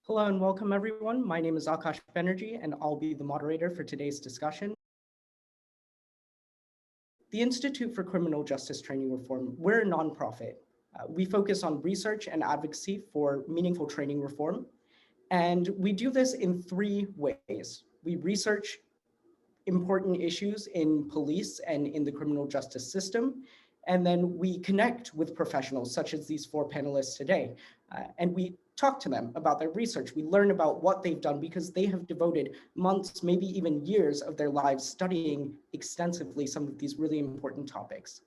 Hello and welcome everyone. My name is Akash Banerjee and I'll be the moderator for today's discussion. The Institute for Criminal Justice Training Reform, we're a nonprofit. We focus on research and advocacy for meaningful training reform. And we do this in three ways. We research important issues in police and in the criminal justice system. And then we connect with professionals such as these four panelists today. And we talk to them about their research. We learn about what they've done because they have devoted months, maybe even years of their lives studying extensively some of these really important topics.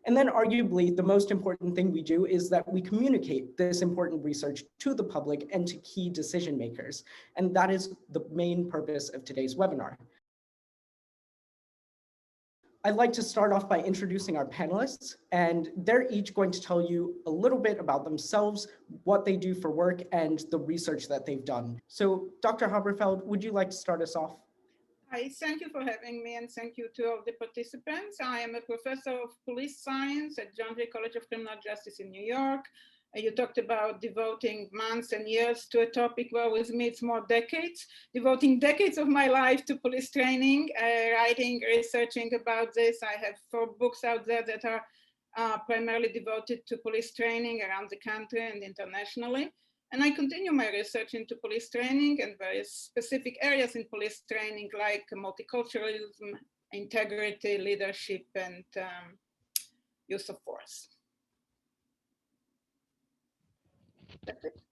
And then arguably the most important thing we do is that we communicate this important research to the public and to key decision makers. And that is the main purpose of today's webinar. I'd like to start off by introducing our panelists, and they're each going to tell you a little bit about themselves, what they do for work, and the research that they've done. So Dr. Haberfeld, would you like to start us off? Hi, thank you for having me, and thank you to all the participants. I am a professor of police science at John Jay College of Criminal Justice in New York. You talked about devoting months and years to a topic where with me it's more decades, devoting decades of my life to police training, writing, researching about this. I have 4 books out there that are primarily devoted to police training around the country and internationally. And I continue my research into police training and various specific areas in police training like multiculturalism, integrity, leadership, and use of force. That's it.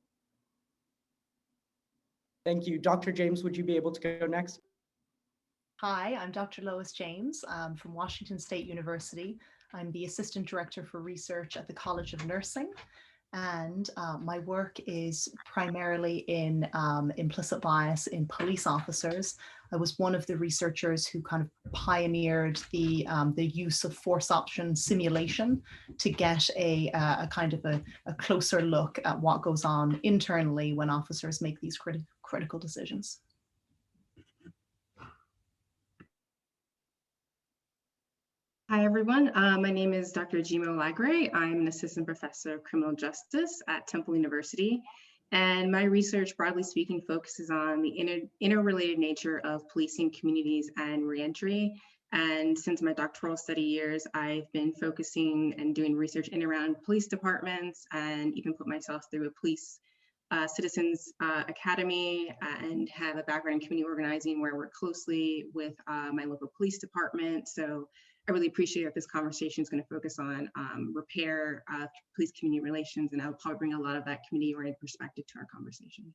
Thank you. Dr. James, would you be able to go next? Hi, I'm Dr. Lois James from Washington State University. I'm the Assistant Director for Research at the College of Nursing. And my work is primarily in implicit bias in police officers. I was one of the researchers who kind of pioneered the use of force option simulation to get a kind of a closer look at what goes on internally when officers make these critical decisions. Hi, everyone. My name is Dr. Ajima Olaghere. I'm an assistant professor of criminal justice at Temple University. And my research, broadly speaking, focuses on the interrelated nature of policing communities and reentry. And since my doctoral study years, I've been focusing and doing research in and around police departments, and even put myself through a police citizens academy, and have a background in community organizing where I work closely with my local police department. So I really appreciate that this conversation is going to focus on repair police community relations, and I'll probably bring a lot of that community-oriented perspective to our conversation.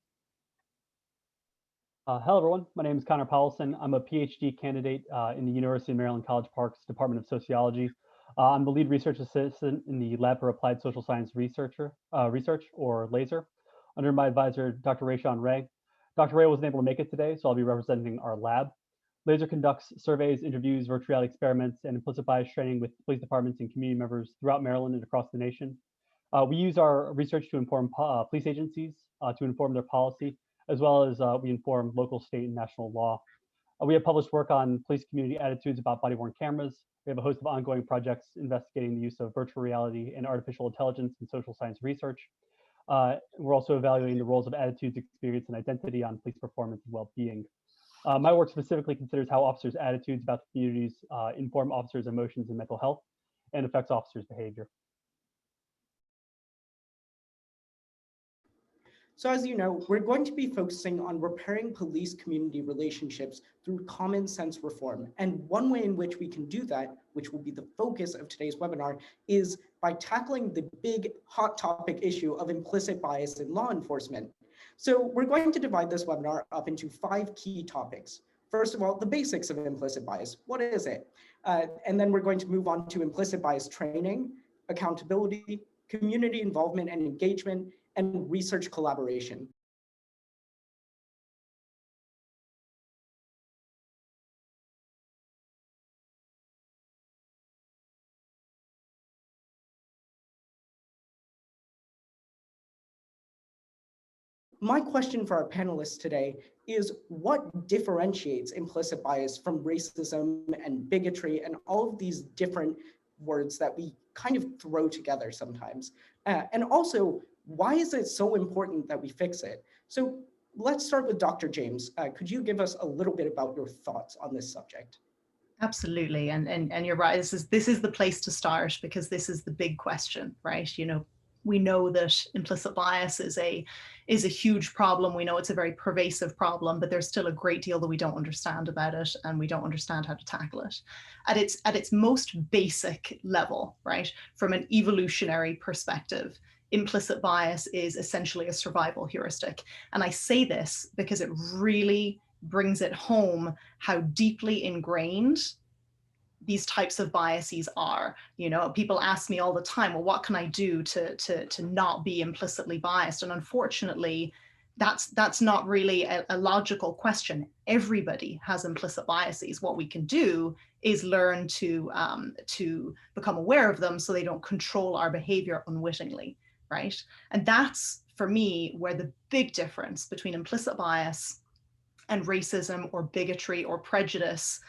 Hello, everyone. My name is Connor Powelson. I'm a PhD candidate in the University of Maryland College Park's Department of Sociology. I'm the lead research assistant in the Lab for Applied Social Science Research, or LASER, under my advisor, Dr. Rayshawn Ray. Dr. Ray wasn't able to make it today, so I'll be representing our lab. LASER conducts surveys, interviews, virtual reality experiments, and implicit bias training with police departments and community members throughout Maryland and across the nation. We use our research to inform police agencies, to inform their policy, as well as we inform local, state, and national law. We have published work on police community attitudes about body-worn cameras. We have a host of ongoing projects investigating the use of virtual reality and artificial intelligence in social science research. We're also evaluating the roles of attitudes, experience, and identity on police performance and well-being. My work specifically considers how officers' attitudes about the communities inform officers' emotions and mental health, and affects officers' behavior. So as you know, we're going to be focusing on repairing police-community relationships through common sense reform. And one way in which we can do that, which will be the focus of today's webinar, is by tackling the big hot topic issue of implicit bias in law enforcement. So we're going to divide this webinar up into 5 key topics. First of all, the basics of implicit bias. What is it? And then we're going to move on to implicit bias training, accountability, community involvement and engagement, and research collaboration. My question for our panelists today is, what differentiates implicit bias from racism and bigotry and all of these different words that we kind of throw together sometimes? And also, why is it so important that we fix it? So let's start with Dr. James. Could you give us a little bit about your thoughts on this subject? Absolutely, and you're right. This is the place to start, because this is the big question, right? You know, we know that implicit bias is a huge problem. We know it's a very pervasive problem, but there's still a great deal that we don't understand about it, and we don't understand how to tackle it. At its most basic level, right, from an evolutionary perspective, implicit bias is essentially a survival heuristic. And I say this because it really brings it home how deeply ingrained these types of biases are. You know, people ask me all the time, well, what can I do to not be implicitly biased? And unfortunately, that's not really a logical question. Everybody has implicit biases. What we can do is learn to become aware of them so they don't control our behavior unwittingly, right? And that's, for me, where the big difference between implicit bias and racism or bigotry or prejudice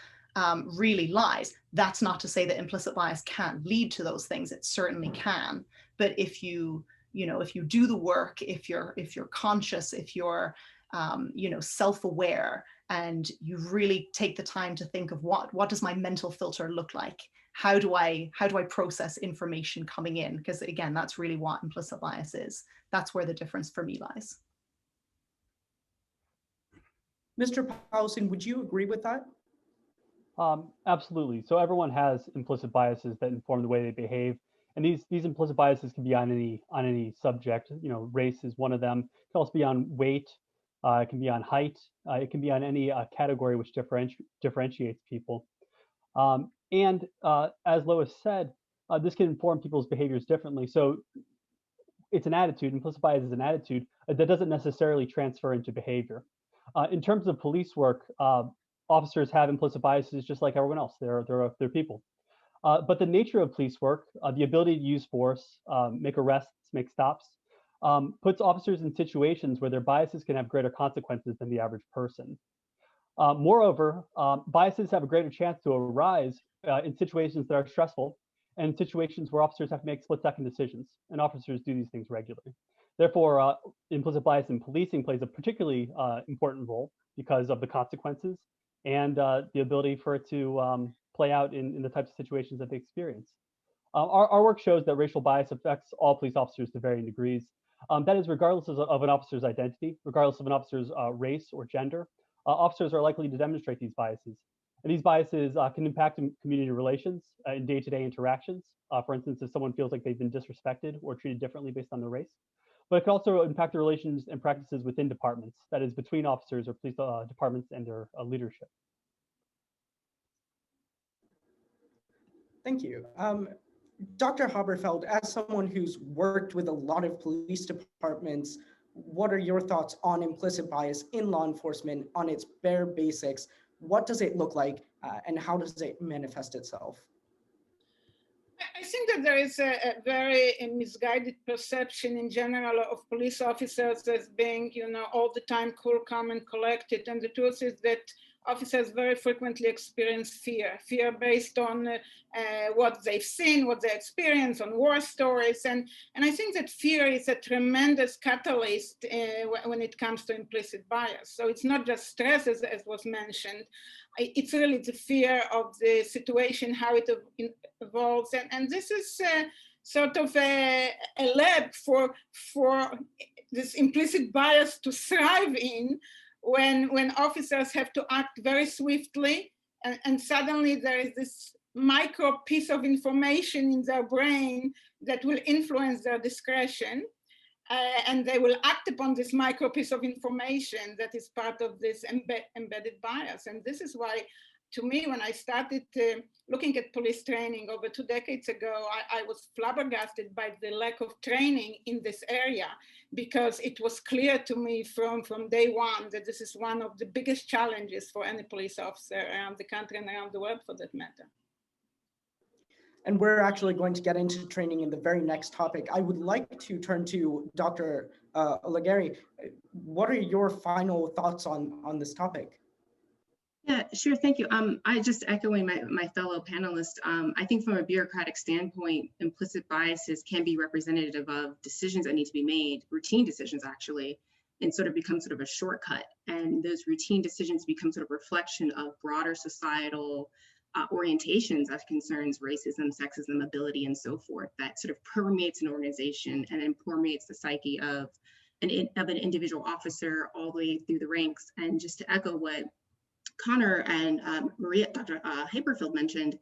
really lies. That's not to say that implicit bias can't lead to those things. It certainly can. But if you do the work, if you're conscious, if you're self-aware, and you really take the time to think of what does my mental filter look like? How do I process information coming in? Because again, that's really what implicit bias is. That's where the difference for me lies. Mr. Powelson, would you agree with that? Absolutely. So everyone has implicit biases that inform the way they behave, and these implicit biases can be on any subject. You know, race is one of them. It can also be on weight. It can be on height. It can be on any category which differentiates people. And as Lois said, this can inform people's behaviors differently. So it's an attitude. Implicit bias is an attitude that doesn't necessarily transfer into behavior. In terms of police work, officers have implicit biases just like everyone else. They're people. But the nature of police work, the ability to use force, make arrests, make stops, puts officers in situations where their biases can have greater consequences than the average person. Moreover, biases have a greater chance to arise in situations that are stressful and in situations where officers have to make split-second decisions, and officers do these things regularly. Therefore, implicit bias in policing plays a particularly important role because of the consequences and the ability for it to play out in the types of situations that they experience. Our work shows that racial bias affects all police officers to varying degrees. That is, regardless of an officer's identity, regardless of an officer's race or gender, officers are likely to demonstrate these biases. And these biases can impact community relations in day-to-day interactions. For instance, if someone feels like they've been disrespected or treated differently based on their race. But it can also impact the relations and practices within departments, that is, between officers or police departments and their leadership. Thank you. Dr. Haberfeld, as someone who's worked with a lot of police departments, what are your thoughts on implicit bias in law enforcement on its bare basics? What does it look like and how does it manifest itself? I think that there is a very misguided perception in general of police officers as being, all the time cool, calm, and collected. And the truth is that officers very frequently experience fear based on what they've seen, what they experience, on war stories. And I think that fear is a tremendous catalyst when it comes to implicit bias. So it's not just stress, as was mentioned. It's really the fear of the situation, how it evolves. And this is sort of a lab for this implicit bias to thrive in, when officers have to act very swiftly, and suddenly there is this micro piece of information in their brain that will influence their discretion, and they will act upon this micro piece of information that is part of this embedded bias. And this is why, to me, when I started looking at police training over 2 decades ago, I was flabbergasted by the lack of training in this area, because it was clear to me from day one that this is one of the biggest challenges for any police officer around the country and around the world, for that matter. And we're actually going to get into training in the very next topic. I would like to turn to Dr. Olaghere. What are your final thoughts on this topic? Yeah, sure. Thank you. I just echoing my fellow panelists. I think from a bureaucratic standpoint, implicit biases can be representative of decisions that need to be made, routine decisions actually, and sort of become sort of a shortcut. And those routine decisions become sort of reflection of broader societal orientations as concerns racism, sexism, ability, and so forth that sort of permeates an organization and then permeates the psyche of an individual officer all the way through the ranks. And just to echo what Connor and Dr. Haberfeld mentioned,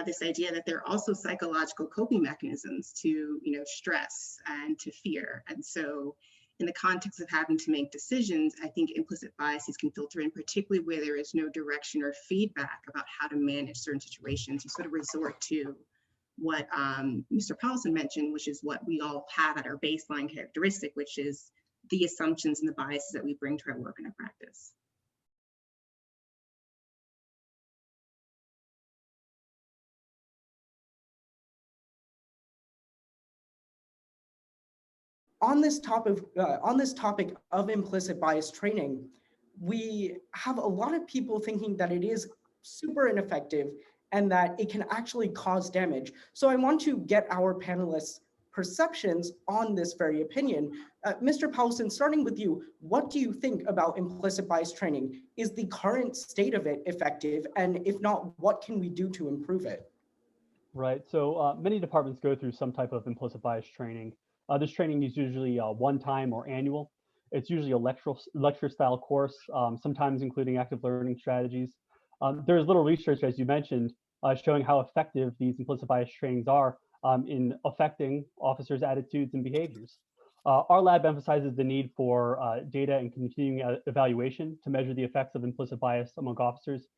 this idea that there are also psychological coping mechanisms to, stress and to fear. And so in the context of having to make decisions, I think implicit biases can filter in, particularly where there is no direction or feedback about how to manage certain situations. You sort of resort to what Mr. Powelson mentioned, which is what we all have at our baseline characteristic, which is the assumptions and the biases that we bring to our work and our practice. On this topic of implicit bias training, we have a lot of people thinking that it is super ineffective and that it can actually cause damage. So I want to get our panelists' perceptions on this very opinion. Mr. Powelson, starting with you, what do you think about implicit bias training? Is the current state of it effective? And if not, what can we do to improve it? Right. So many departments go through some type of implicit bias training. This training is usually one-time or annual. It's usually a lecture-style course, sometimes including active learning strategies. There's little research, as you mentioned, showing how effective these implicit bias trainings are in affecting officers' attitudes and behaviors. Our lab emphasizes the need for data and continuing evaluation to measure the effects of implicit bias among officers.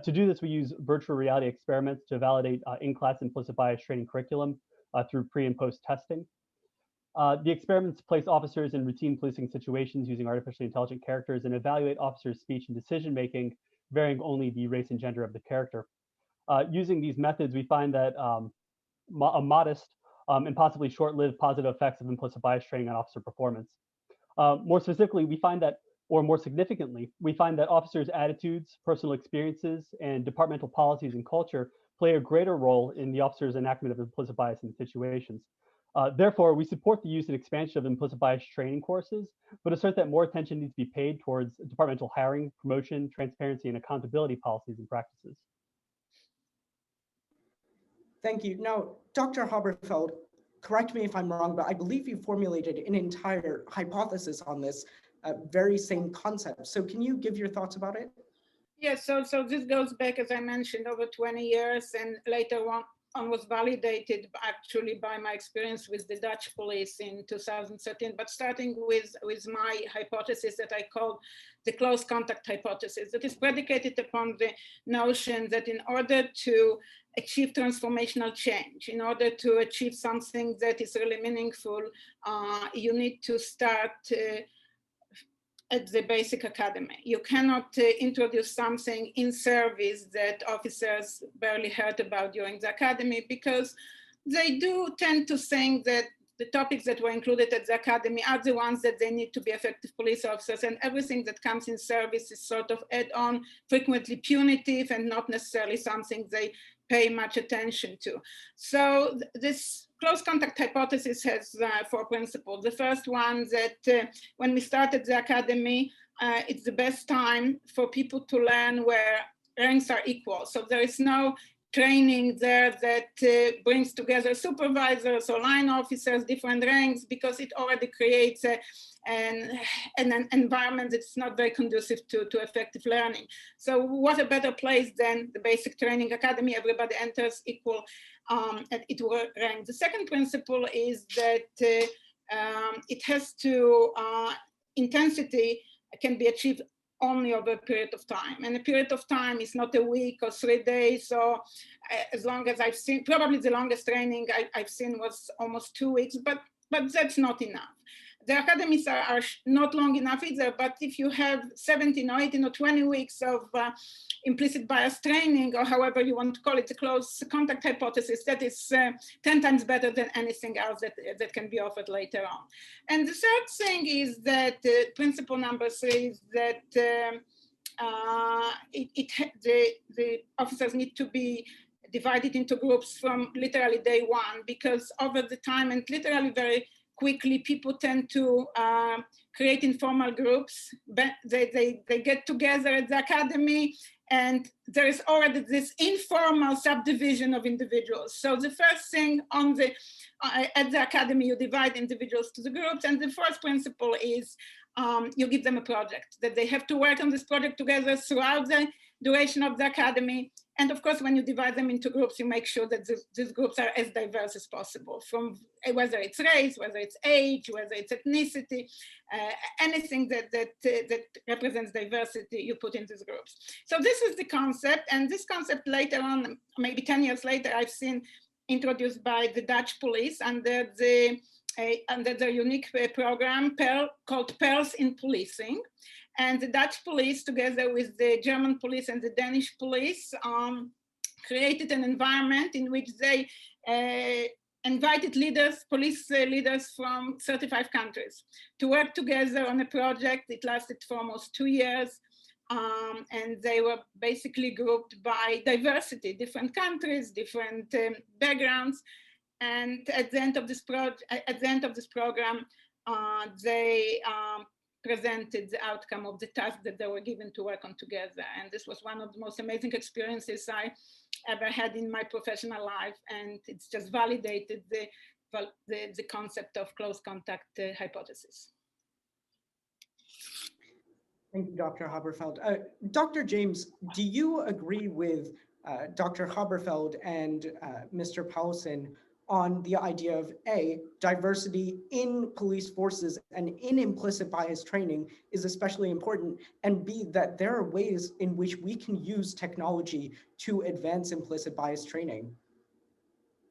To do this, we use virtual reality experiments to validate in-class implicit bias training curriculum through pre and post testing. The experiments place officers in routine policing situations using artificially intelligent characters and evaluate officers' speech and decision-making, varying only the race and gender of the character. Using these methods, we find that a modest and possibly short-lived positive effects of implicit bias training on officer performance. More specifically, we find that, or more significantly, we find that officers' attitudes, personal experiences, and departmental policies and culture play a greater role in the officer's enactment of implicit bias in situations. Therefore, we support the use and expansion of implicit bias training courses, but assert that more attention needs to be paid towards departmental hiring, promotion, transparency, and accountability policies and practices. Thank you. Now, Dr. Haberfeld, correct me if I'm wrong, but I believe you formulated an entire hypothesis on this very same concept. So can you give your thoughts about it? Yes, so this goes back, as I mentioned, over 20 years, and later on was validated actually by my experience with the Dutch police in 2013, but starting with my hypothesis that I call the close contact hypothesis, that is predicated upon the notion that in order to achieve transformational change, in order to achieve something that is really meaningful, you need to start at the basic academy. You cannot introduce something in service that officers barely heard about during the academy, because they do tend to think that the topics that were included at the academy are the ones that they need to be effective police officers, and everything that comes in service is sort of add-on, frequently punitive, and not necessarily something they pay much attention to. So this close contact hypothesis has 4 principles. The first one, that when we started the academy, it's the best time for people to learn where ranks are equal. So there is no training there that brings together supervisors or line officers, different ranks, because it already creates an environment that's not very conducive to effective learning. So what a better place than the basic training academy? Everybody enters equal at equal rank. The second principle is that it has to, intensity can be achieved only over a period of time. And a period of time is not a week or 3 days. So as long as I've seen, probably the longest training I've seen was almost 2 weeks, but that's not enough. The academies are not long enough either, but if you have 17 or 18 or 20 weeks of implicit bias training, or however you want to call it, the close contact hypothesis, that is 10 times better than anything else that can be offered later on. And the third thing is that principle number 3 is that the officers need to be divided into groups from literally day one, because over the time and literally very quickly, people tend to create informal groups. They get together at the academy, and there is already this informal subdivision of individuals. So the first thing at the academy, you divide individuals to the groups, and the first principle is you give them a project, that they have to work on this project together throughout the duration of the academy. And of course, when you divide them into groups, you make sure that these groups are as diverse as possible, from whether it's race, whether it's age, whether it's ethnicity, anything that represents diversity, you put in these groups. So this is the concept, and this concept later on, maybe 10 years later, I've seen introduced by the Dutch police under the unique program called Pearls in Policing. And the Dutch police, together with the German police and the Danish police, created an environment in which they invited leaders, police leaders from 35 countries to work together on a project. It lasted for almost 2 years. And they were basically grouped by diversity, different countries, different backgrounds. And at the end of this program, they presented the outcome of the task that they were given to work on together. And this was one of the most amazing experiences I ever had in my professional life. And it's just validated the concept of close contact hypothesis. Thank you, Dr. Haberfeld. Dr. James, do you agree with Dr. Haberfeld and Mr. Powelson on the idea of A, diversity in police forces and in implicit bias training is especially important, and B, that there are ways in which we can use technology to advance implicit bias training?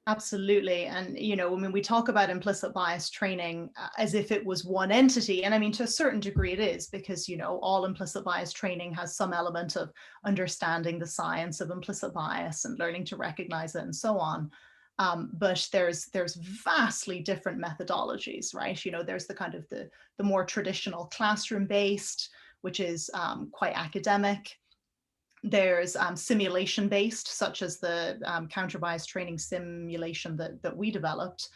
Absolutely. And, you know, I mean, we talk about implicit bias training as if it was one entity. And I mean, to a certain degree it is, because, you know, all implicit bias training has some element of understanding the science of implicit bias and learning to recognize it and so on. But there's vastly different methodologies, right? You know, there's the kind of the more traditional classroom-based, which is quite academic. There's simulation-based, such as the counter-bias training simulation that we developed,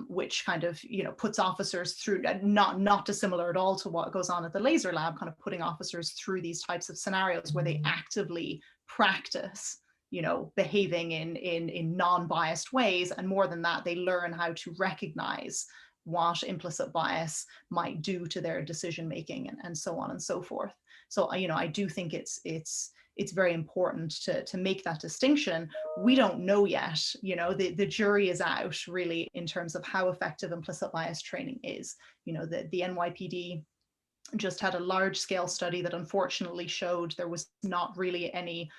which kind of, you know, puts officers through, not dissimilar at all to what goes on at the laser lab, kind of putting officers through these types of scenarios where they actively practice, you know, behaving in non-biased ways. And more than that, they learn how to recognize what implicit bias might do to their decision-making and so on and so forth. So, you know, I do think it's very important to make that distinction. We don't know yet, you know, the jury is out really in terms of how effective implicit bias training is. You know, the NYPD just had a large-scale study that unfortunately showed there was not really any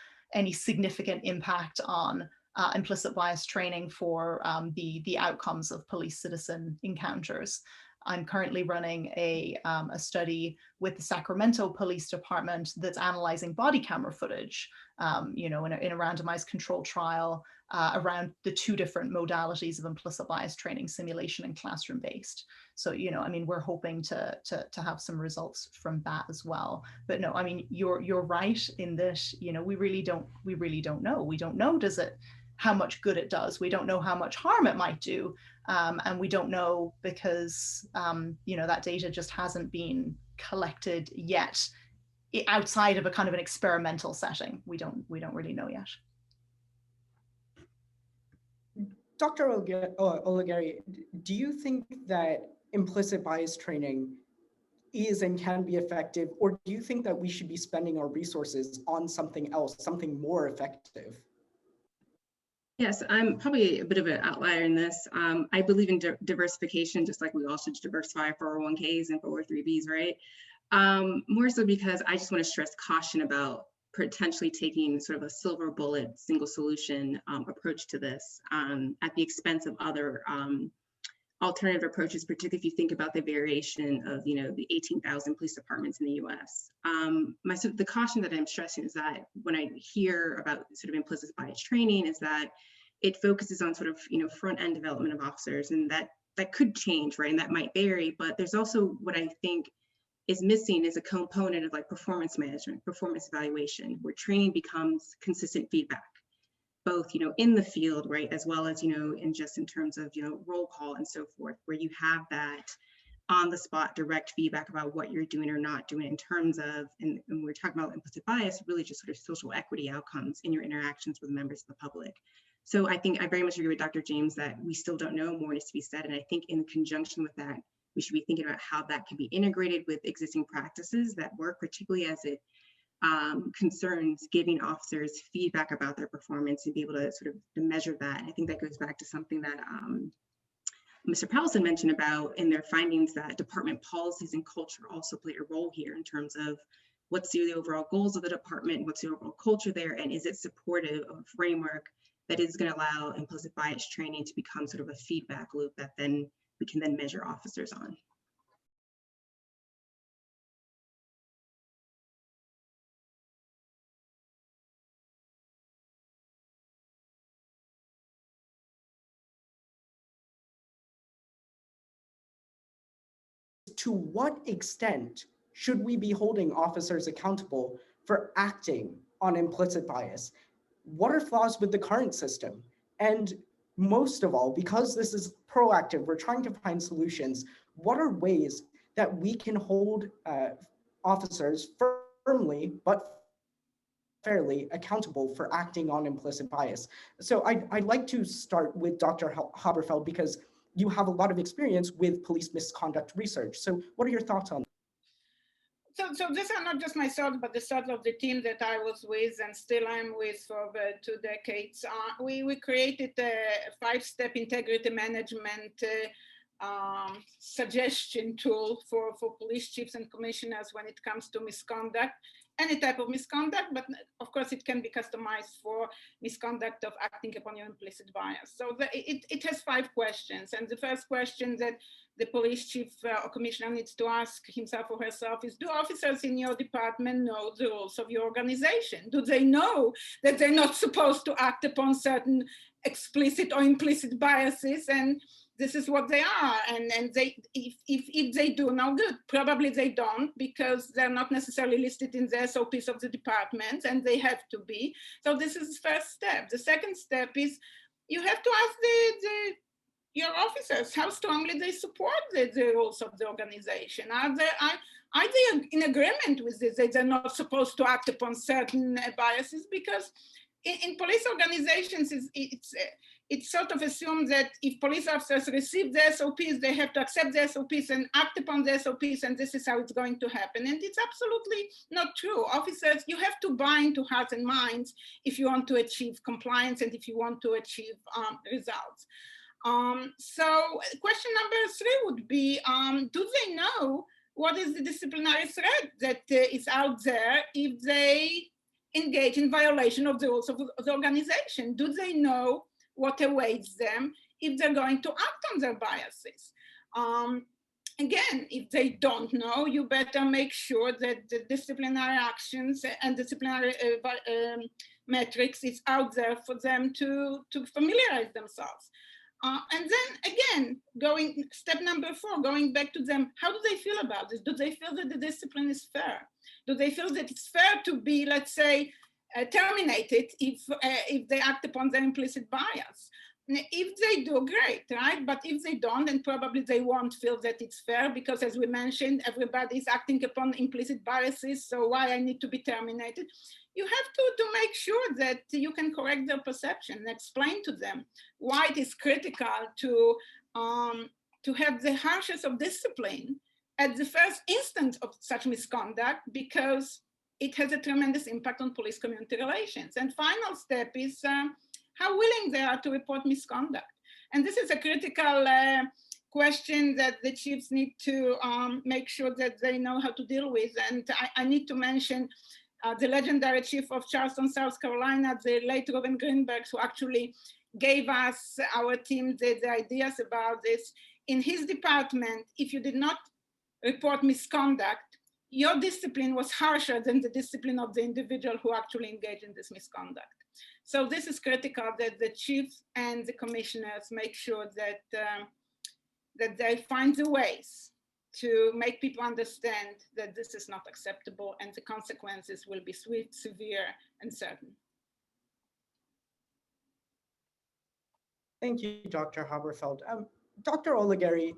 significant impact on implicit bias training for the outcomes of police-citizen encounters. I'm currently running a study with the Sacramento Police Department that's analyzing body camera footage, you know, in a randomized control trial around the two different modalities of implicit bias training, simulation and classroom-based. So, you know, I mean, we're hoping to have some results from that as well. But no, I mean, you're right in that, you know, we really don't know. We don't know how much good it does. We don't know how much harm it might do. And we don't know because, you know, that data just hasn't been collected yet outside of a kind of an experimental setting. We don't really know yet. Dr. Olaghere, do you think that implicit bias training is and can be effective, or do you think that we should be spending our resources on something else, something more effective? Yes, I'm probably a bit of an outlier in this. I believe in diversification, just like we all should diversify 401ks and 403bs, right? More so because I just want to stress caution about potentially taking sort of a silver bullet, single solution approach to this at the expense of other alternative approaches, particularly if you think about the variation of, you know, the 18,000 police departments in the US. The caution that I'm stressing is that when I hear about sort of implicit bias training is that it focuses on sort of, you know, front end development of officers, and that could change, right? And that might vary, but there's also what I think is missing is a component of like performance management, performance evaluation, where training becomes consistent feedback, both, in the field, right, as well as, in just in terms of, roll call and so forth, where you have that on the spot direct feedback about what you're doing or not doing in terms of, and when we're talking about implicit bias, really just sort of social equity outcomes in your interactions with members of the public. So I think I very much agree with Dr. James that we still don't know, more needs to be said. And I think in conjunction with that, we should be thinking about how that can be integrated with existing practices that work, particularly as it concerns giving officers feedback about their performance and be able to sort of measure that. And I think that goes back to something that Mr. Powelson mentioned about in their findings, that department policies and culture also play a role here in terms of what's the overall goals of the department, what's the overall culture there, and is it supportive of a framework that is going to allow implicit bias training to become sort of a feedback loop that then we can then measure officers on. To what extent should we be holding officers accountable for acting on implicit bias? What are flaws with the current system? And most of all, because this is proactive, we're trying to find solutions. What are ways that we can hold officers firmly but fairly accountable for acting on implicit bias? So I'd like to start with Dr. Haberfeld, because you have a lot of experience with police misconduct research. So what are your thoughts on that? So these are not just my thoughts, but the thoughts of the team that I was with and still I'm with for over 2 decades. We created a 5-step integrity management suggestion tool for police chiefs and commissioners when it comes to misconduct, any type of misconduct, but of course it can be customized for misconduct of acting upon your implicit bias. So it has 5 questions. And the first question that the police chief or commissioner needs to ask himself or herself is, do officers in your department know the rules of your organization? Do they know that they're not supposed to act upon certain explicit or implicit biases? And this is what they are. And they, if they do, now good. Probably they don't, because they're not necessarily listed in the SOPs of the department, and they have to be. So this is the first step. The second step is you have to ask your officers how strongly they support the rules of the organization. Are they in agreement with this, that they're not supposed to act upon certain biases? Because in police organizations, it's sort of assumed that if police officers receive the SOPs, they have to accept the SOPs and act upon the SOPs, and this is how it's going to happen. And it's absolutely not true. Officers, you have to buy into hearts and minds if you want to achieve compliance and if you want to achieve results. So question number 3 would be, do they know what is the disciplinary threat that is out there if they engage in violation of the rules of the organization? Do they know what awaits them if they're going to act on their biases? Again, if they don't know, you better make sure that the disciplinary actions and disciplinary metrics is out there for them to familiarize themselves. And then again, step number 4, going back to them, how do they feel about this? Do they feel that the discipline is fair? Do they feel that it's fair to be, let's say, terminated if they act upon their implicit bias? If they do, great, right? But if they don't, then probably they won't feel that it's fair, because as we mentioned, everybody's acting upon implicit biases, so why I need to be terminated? You have to make sure that you can correct their perception and explain to them why it is critical to have the harshest of discipline at the first instance of such misconduct, because it has a tremendous impact on police community relations. And final step is how willing they are to report misconduct. And this is a critical question that the chiefs need to make sure that they know how to deal with. And I need to mention the legendary chief of Charleston, South Carolina, the late Reuben Greenberg, who actually gave us, our team, the ideas about this. In his department, if you did not report misconduct, your discipline was harsher than the discipline of the individual who actually engaged in this misconduct. So this is critical, that the chiefs and the commissioners make sure that that they find the ways to make people understand that this is not acceptable and the consequences will be swift, severe, and certain. Thank you, Dr. Haberfeld. Dr. Olaghere,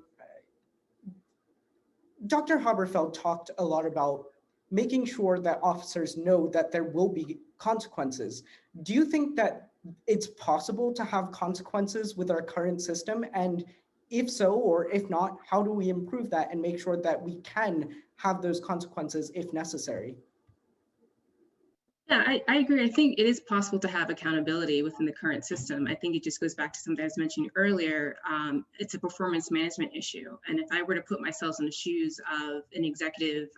Dr. Haberfeld talked a lot about making sure that officers know that there will be consequences. Do you think that it's possible to have consequences with our current system? And if so, or if not, how do we improve that and make sure that we can have those consequences if necessary? Yeah, I agree. I think it is possible to have accountability within the current system. I think it just goes back to something I was mentioning earlier. It's a performance management issue. And if I were to put myself in the shoes of an executive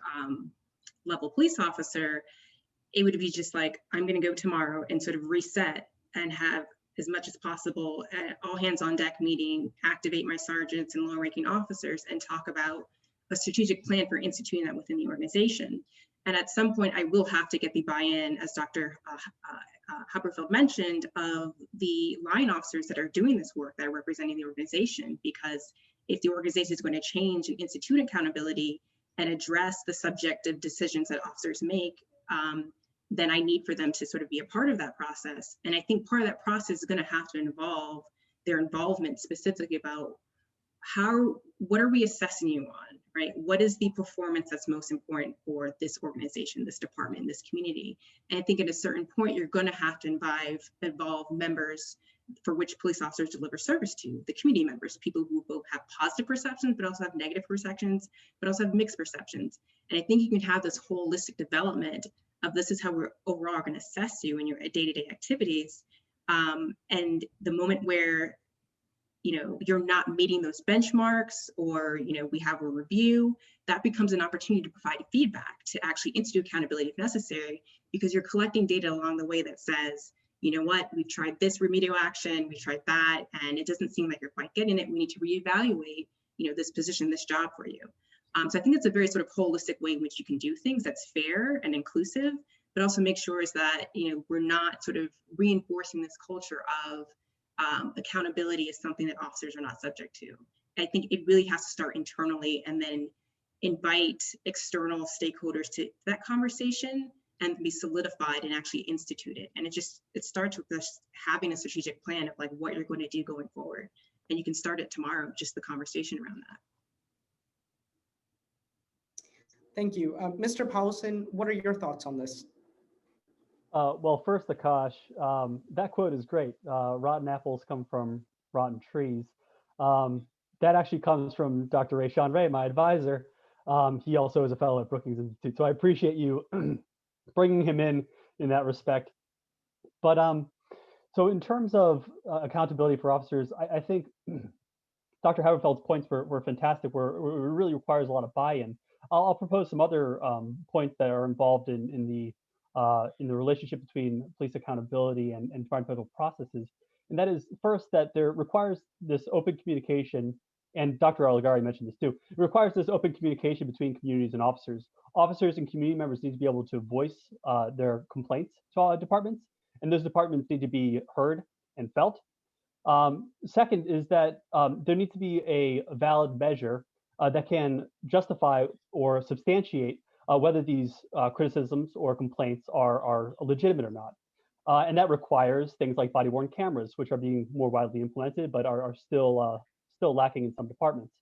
level police officer, it would be just like, I'm going to go tomorrow and sort of reset and have as much as possible all hands on deck meeting, activate my sergeants and lower ranking officers and talk about a strategic plan for instituting that within the organization. And at some point, I will have to get the buy-in, as Dr. Haberfeld mentioned, of the line officers that are doing this work, that are representing the organization, because if the organization is going to change and institute accountability and address the subjective decisions that officers make, then I need for them to sort of be a part of that process. And I think part of that process is going to have to involve their involvement specifically about what are we assessing you on, right? What is the performance that's most important for this organization, this department, this community? And I think at a certain point, you're going to have to involve members for which police officers deliver service to, the community members, people who both have positive perceptions, but also have negative perceptions, but also have mixed perceptions. And I think you can have this holistic development of this is how we're overall going to assess you in your day-to-day activities. And the moment where you're not meeting those benchmarks, or we have a review, that becomes an opportunity to provide feedback, to actually institute accountability if necessary, because you're collecting data along the way that says, you know what, we've tried this remedial action, we've tried that, and it doesn't seem like you're quite getting it. We need to reevaluate, this position, this job for you. So I think it's a very sort of holistic way in which you can do things that's fair and inclusive, but also make sure is that, we're not sort of reinforcing this culture of accountability is something that officers are not subject to. I think it really has to start internally and then invite external stakeholders to that conversation and be solidified and actually instituted. And it starts with just having a strategic plan of like what you're going to do going forward. And you can start it tomorrow, just the conversation around that. Thank you. Mr. Powelson, what are your thoughts on this? Well, first, Akash, that quote is great. Rotten apples come from rotten trees. That actually comes from Dr. Rayshawn Ray, my advisor. He also is a fellow at Brookings Institute. So I appreciate you bringing him in that respect. But so in terms of accountability for officers, I think Dr. Haberfeld's points were fantastic, where it really requires a lot of buy-in. I'll propose some other points that are involved in the relationship between police accountability and departmental processes. And that is, first, that there requires this open communication, and Dr. Olaghere mentioned this too, it requires this open communication between communities and officers. Officers and community members need to be able to voice their complaints to departments, and those departments need to be heard and felt. Second is that there needs to be a valid measure that can justify or substantiate whether these criticisms or complaints are legitimate or not. And that requires things like body-worn cameras, which are being more widely implemented, but are still lacking in some departments.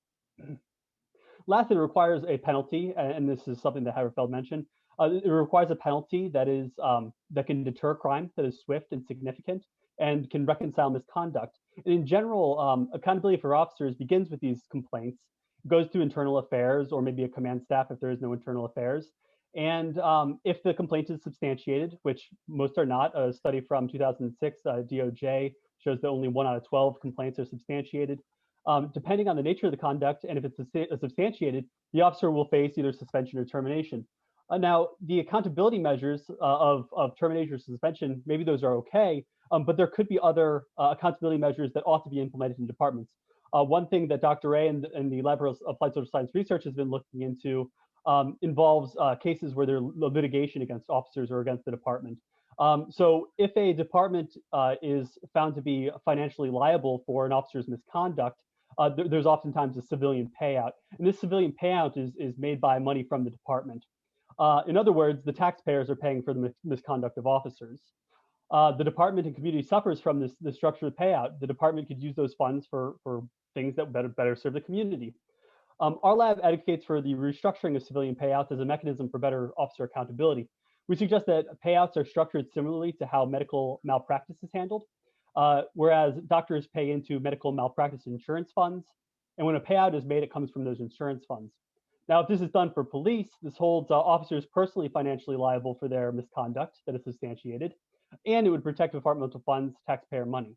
Lastly, it requires a penalty, and this is something that Haberfeld mentioned. It requires a penalty that is that can deter crime, that is swift and significant, and can reconcile misconduct. And in general, accountability for officers begins with these complaints, goes to internal affairs or maybe a command staff if there is no internal affairs. And if the complaint is substantiated, which most are not, a study from 2006, DOJ shows that only 1 out of 12 complaints are substantiated. Depending on the nature of the conduct, and if it's substantiated, the officer will face either suspension or termination. Now, the accountability measures of termination or suspension, maybe those are okay, but there could be other accountability measures that ought to be implemented in departments. One thing that Dr. Ray and the Lab of Applied Social Science Research has been looking into involves cases where there's litigation against officers or against the department. So if a department is found to be financially liable for an officer's misconduct, there's oftentimes a civilian payout. And this civilian payout is made by money from the department. In other words, the taxpayers are paying for the misconduct of officers. The department and community suffers from this structured payout. The department could use those funds for things that better serve the community. Our lab advocates for the restructuring of civilian payouts as a mechanism for better officer accountability. We suggest that payouts are structured similarly to how medical malpractice is handled, whereas doctors pay into medical malpractice insurance funds, and when a payout is made, it comes from those insurance funds. Now, if this is done for police, this holds officers personally financially liable for their misconduct that is substantiated, and it would protect departmental funds, taxpayer money.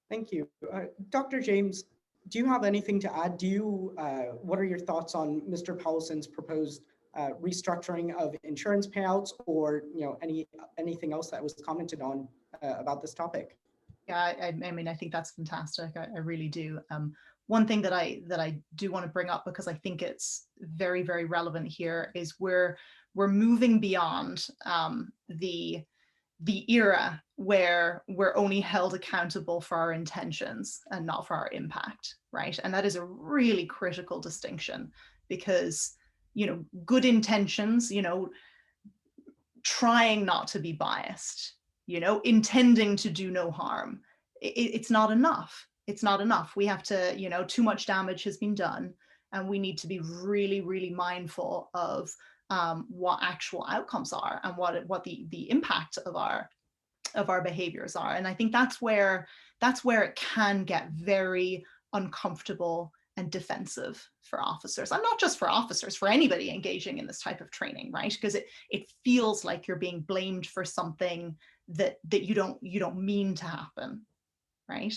Thank you. Dr. James, do you have anything to add? What are your thoughts on Mr. Powelson's proposed restructuring of insurance payouts, or anything else that was commented on about this topic? Yeah, I mean, I think that's fantastic. I really do. One thing that I do want to bring up, because I think it's very, very relevant here, is we're moving beyond the era where we're only held accountable for our intentions and not for our impact, right? And that is a really critical distinction, because good intentions, trying not to be biased, intending to do no harm, it's not enough. It's not enough. We have to, too much damage has been done, and we need to be really, really mindful of what actual outcomes are and what the impact of our behaviors are. And I think that's where it can get very uncomfortable and defensive for officers, and not just for officers, for anybody engaging in this type of training, right? Because it feels like you're being blamed for something that you don't mean to happen, right?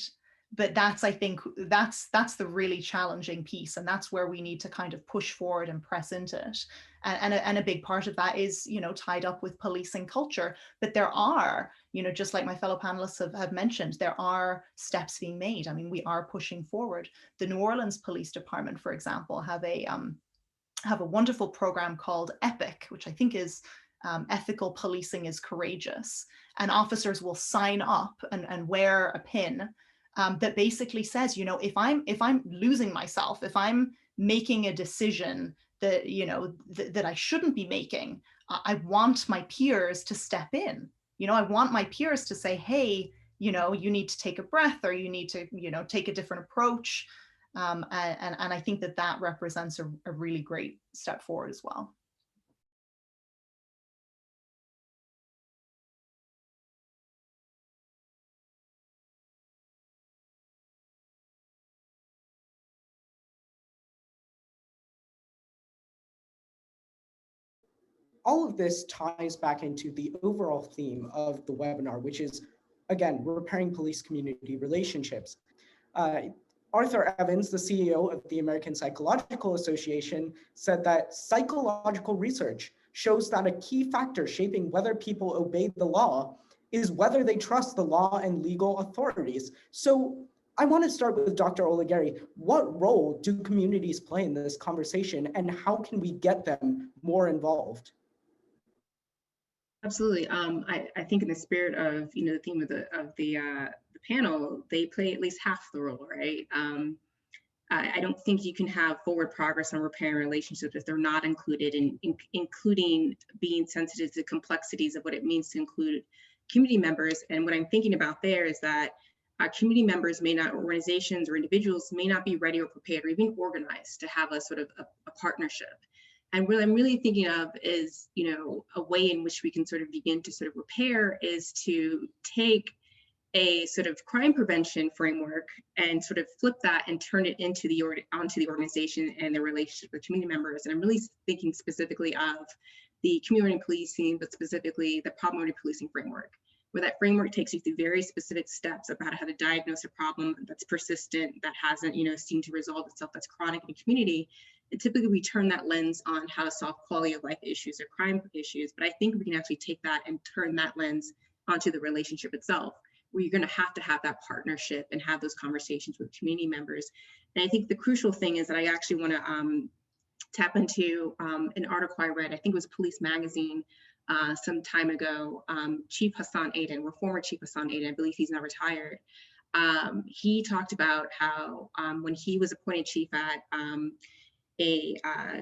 But I think that's the really challenging piece, and that's where we need to kind of push forward and press into it. And a big part of that is, tied up with policing culture. But there are, just like my fellow panelists have mentioned, there are steps being made. I mean, we are pushing forward. The New Orleans Police Department, for example, have a wonderful program called EPIC, which I think is Ethical Policing is Courageous. And officers will sign up and wear a pin that basically says, if I'm losing myself, if I'm making a decision that that I shouldn't be making, I want my peers to step in. I want my peers to say, hey, you need to take a breath, or you need to take a different approach. And I think that represents a really great step forward as well. All of this ties back into the overall theme of the webinar, which is, again, repairing police community relationships. Arthur Evans, the CEO of the American Psychological Association, said that psychological research shows that a key factor shaping whether people obey the law is whether they trust the law and legal authorities. So I want to start with Dr. Olaghere. What role do communities play in this conversation, and how can we get them more involved? Absolutely. I think in the spirit of the theme of the panel, they play at least half the role, right? I don't think you can have forward progress on repairing relationships if they're not included, including being sensitive to the complexities of what it means to include community members. And what I'm thinking about there is that community members organizations or individuals may not be ready or prepared or even organized to have a sort of a partnership. And what I'm really thinking of is, a way in which we can sort of begin to sort of repair is to take a sort of crime prevention framework and sort of flip that and turn it onto the organization and the relationship with community members. And I'm really thinking specifically of the community policing, but specifically the problem policing framework, where that framework takes you through very specific steps about how to diagnose a problem that's persistent, that hasn't, seemed to resolve itself, that's chronic in the community. And typically we turn that lens on how to solve quality of life issues or crime issues. But I think we can actually take that and turn that lens onto the relationship itself, where you're going to have that partnership and have those conversations with community members. And I think the crucial thing is that I actually want to tap into an article I read, I think it was Police Magazine, some time ago, Chief Hassan Aden, or former Chief Hassan Aden, I believe he's now retired. He talked about how when he was appointed chief at a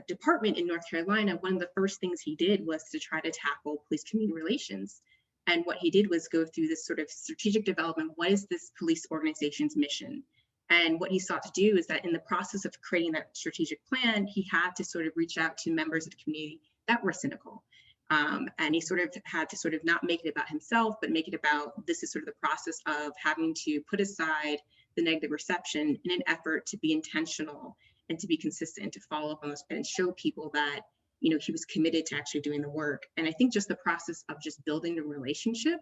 department in North Carolina, one of the first things he did was to try to tackle police-community relations. And what he did was go through this sort of strategic development. What is this police organization's mission? And what he sought to do is that in the process of creating that strategic plan, he had to sort of reach out to members of the community that were cynical. And he sort of had to sort of not make it about himself, but make it about, this is sort of the process of having to put aside the negative reception in an effort to be intentional and to be consistent and to follow up on those and show people that, you know, he was committed to actually doing the work. And I think just the process of just building a relationship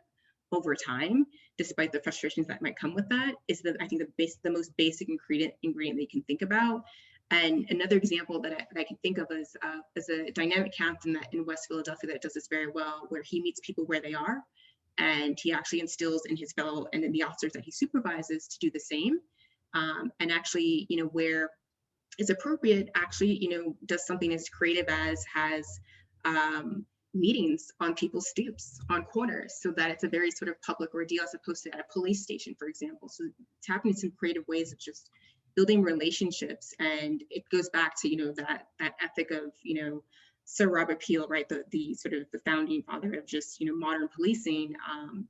over time, despite the frustrations that might come with that, is I think the most basic ingredient that you can think about. And another example that I can think of is a dynamic captain in West Philadelphia that does this very well, where he meets people where they are, and he actually instills in his fellow and in the officers that he supervises to do the same, and actually, you know, where is appropriate, actually, you know, does something as creative as has meetings on people's stoops, on corners, so that it's a very sort of public ordeal as opposed to at a police station, for example. So tapping into some creative ways of just building relationships. And it goes back to, you know, that ethic of, you know, Sir Robert Peel, right, the sort of the founding father of just, you know, modern policing,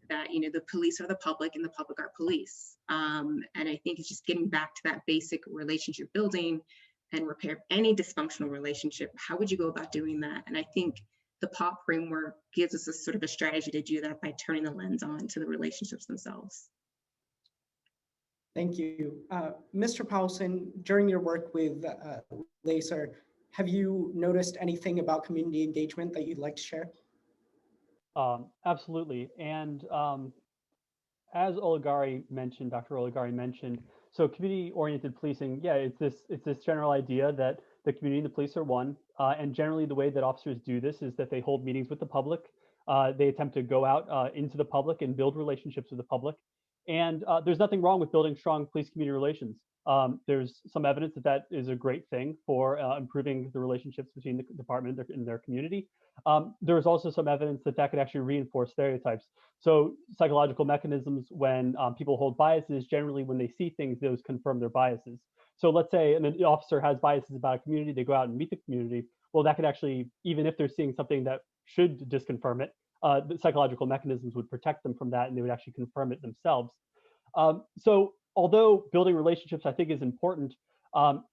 that, you know, the police are the public and the public are police. And I think it's just getting back to that basic relationship building and repair of any dysfunctional relationship. How would you go about doing that? And I think the POP framework gives us a sort of a strategy to do that by turning the lens on to the relationships themselves. Thank you. Mr. Powelson, during your work with LASER, have you noticed anything about community engagement that you'd like to share? Absolutely. And as Olaghere mentioned, Dr. Olaghere mentioned, so community-oriented policing, yeah, it's this general idea that the community and the police are one. And generally the way that officers do this is that they hold meetings with the public. They attempt to go out into the public and build relationships with the public. And there's nothing wrong with building strong police-community relations. There's some evidence that that is a great thing for improving the relationships between the department and their community. There's also some evidence that that could actually reinforce stereotypes. So psychological mechanisms, when people hold biases, generally when they see things, those confirm their biases. So let's say an officer has biases about a community, they go out and meet the community. Well, that could actually, even if they're seeing something that should disconfirm it, the psychological mechanisms would protect them from that, and they would actually confirm it themselves. So although building relationships, I think, is important,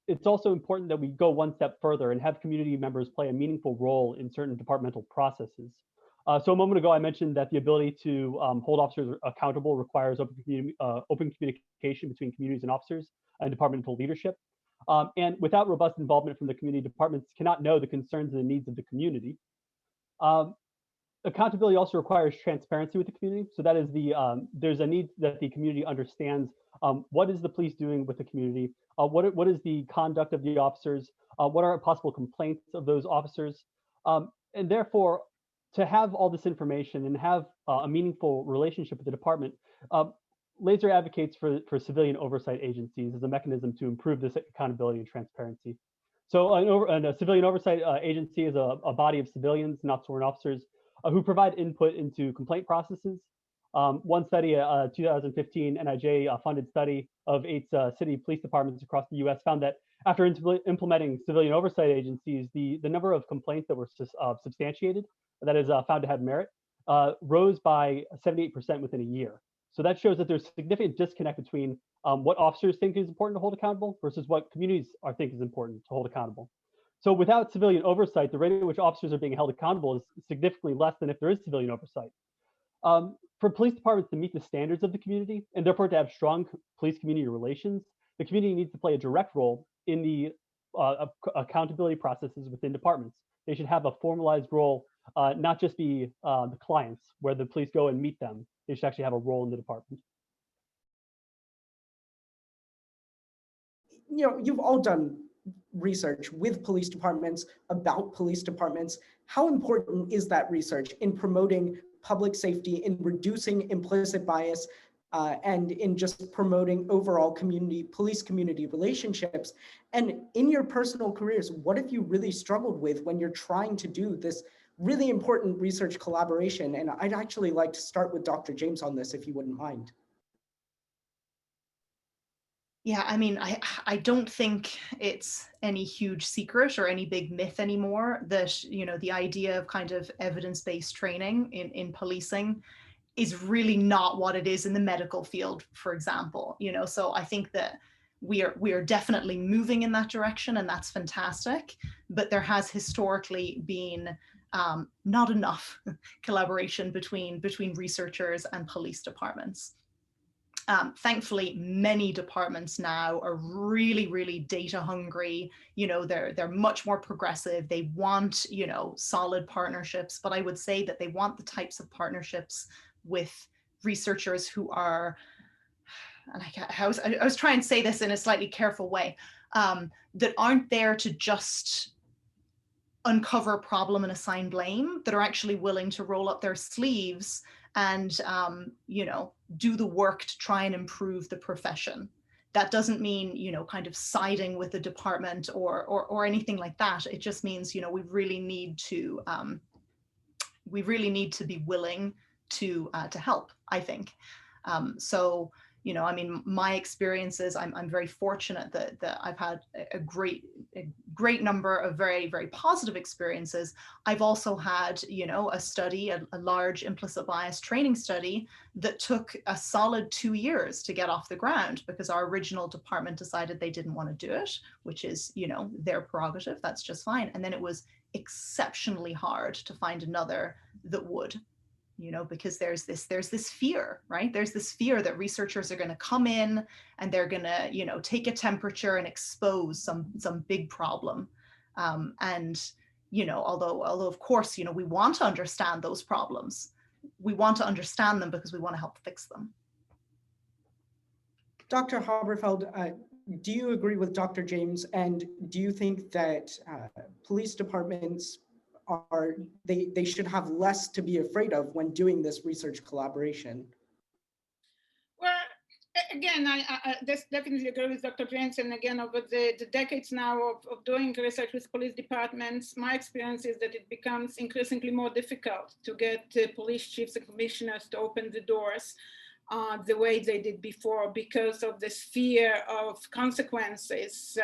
it's also important that we go one step further and have community members play a meaningful role in certain departmental processes. So a moment ago, I mentioned that the ability to hold officers accountable requires open communication between communities and officers and departmental leadership. And without robust involvement from the community, departments cannot know the concerns and the needs of the community. Accountability also requires transparency with the community. So that is there's a need that the community understands what is the police doing with the community, what is the conduct of the officers, what are possible complaints of those officers, and therefore, to have all this information and have a meaningful relationship with the department, LASER advocates for civilian oversight agencies as a mechanism to improve this accountability and transparency. So a civilian oversight agency is a body of civilians, not sworn officers, who provide input into complaint processes. One study, a 2015 NIJ funded study of 8 city police departments across the US found that after implementing civilian oversight agencies, the number of complaints that were substantiated, that is found to have merit, rose by 78% within a year. So that shows that there's significant disconnect between what officers think is important to hold accountable versus what communities think is important to hold accountable. So without civilian oversight, the rate at which officers are being held accountable is significantly less than if there is civilian oversight. For police departments to meet the standards of the community and therefore to have strong police-community relations, the community needs to play a direct role in the accountability processes within departments. They should have a formalized role, not just be the clients where the police go and meet them. They should actually have a role in the department. You know, you've all done research with police departments about police departments. How important is that research in promoting public safety, in reducing implicit bias, and in just promoting overall police community relationships? And in your personal careers, what have you really struggled with when you're trying to do this really important research collaboration. And I'd actually like to start with Dr. James on this, if you wouldn't mind. Yeah, I mean, I don't think it's any huge secret or any big myth anymore that, you know, the idea of kind of evidence-based training in policing is really not what it is in the medical field, for example, you know. So I think that we are definitely moving in that direction, and that's fantastic. But there has historically been not enough collaboration between researchers and police departments. Thankfully, many departments now are really, really data hungry. You know, they're much more progressive. They want, you know, solid partnerships, but I would say that they want the types of partnerships with researchers who are, and I was trying to say this in a slightly careful way, that aren't there to just uncover a problem and assign blame, that are actually willing to roll up their sleeves and you know, do the work to try and improve the profession. That doesn't mean, you know, kind of siding with the department or anything like that. It just means, you know, we really need to be willing to help, I think. So, you know, I mean, my experiences, I'm very fortunate that I've had a great number of very, very positive experiences. I've also had, you know, a large implicit bias training study that took a solid 2 years to get off the ground because our original department decided they didn't want to do it, which is, you know, their prerogative. That's just fine. And then it was exceptionally hard to find another that would. You know, because there's this fear, right? There's this fear that researchers are going to come in and they're going to, you know, take a temperature and expose some big problem. And, you know, although of course, you know, we want to understand those problems. We want to understand them because we want to help fix them. Dr. Haberfeld, do you agree with Dr. James? And do you think that police departments they should have less to be afraid of when doing this research collaboration? Well, again, I definitely agree with Dr. James. And again, over the decades now of doing research with police departments, my experience is that it becomes increasingly more difficult to get police chiefs and commissioners to open the doors the way they did before because of this fear of consequences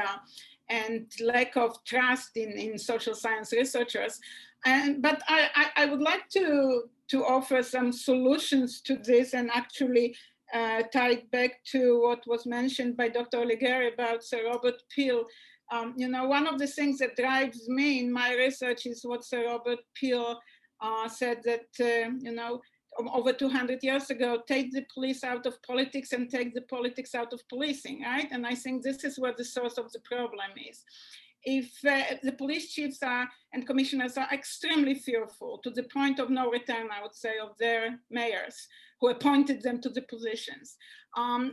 and lack of trust in social science researchers. But I would like to offer some solutions to this and actually tie it back to what was mentioned by Dr. Olaghere about Sir Robert Peel. You know, one of the things that drives me in my research is what Sir Robert Peel said that, you know, over 200 years ago, take the police out of politics and take the politics out of policing, right? And I think this is where the source of the problem is. If the police chiefs and commissioners are extremely fearful to the point of no return, I would say, of their mayors who appointed them to the positions.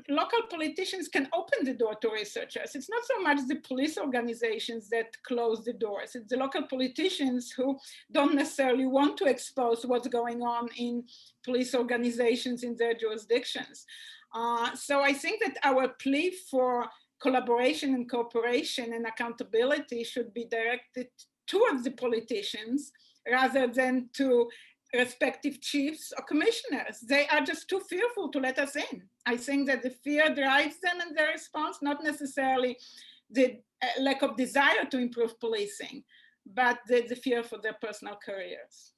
Local politicians can open the door to researchers. It's not so much the police organizations that close the doors. It's the local politicians who don't necessarily want to expose what's going on in police organizations in their jurisdictions. So I think that our plea for collaboration and cooperation and accountability should be directed towards the politicians rather than to respective chiefs or commissioners. They are just too fearful to let us in. I think that the fear drives them in their response, not necessarily the lack of desire to improve policing, but the fear for their personal careers.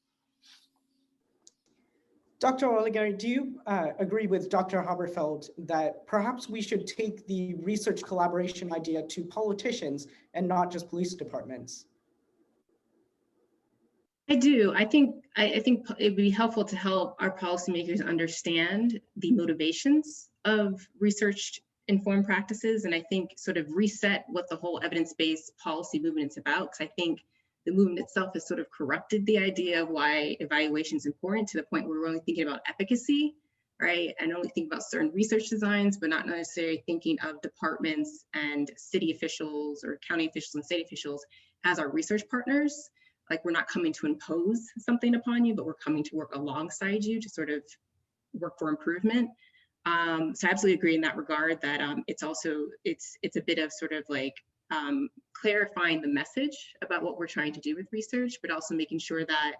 Dr. Olaghere, do you agree with Dr. Haberfeld that perhaps we should take the research collaboration idea to politicians and not just police departments? I do. I think it would be helpful to help our policymakers understand the motivations of research-informed practices, and I think sort of reset what the whole evidence-based policy movement is about, because I think the movement itself has sort of corrupted the idea of why evaluation is important to the point where we're only thinking about efficacy, right? And only think about certain research designs, but not necessarily thinking of departments and city officials or county officials and state officials as our research partners. Like, we're not coming to impose something upon you, but we're coming to work alongside you to sort of work for improvement. So I absolutely agree in that regard that it's a bit of sort of like clarifying the message about what we're trying to do with research, but also making sure that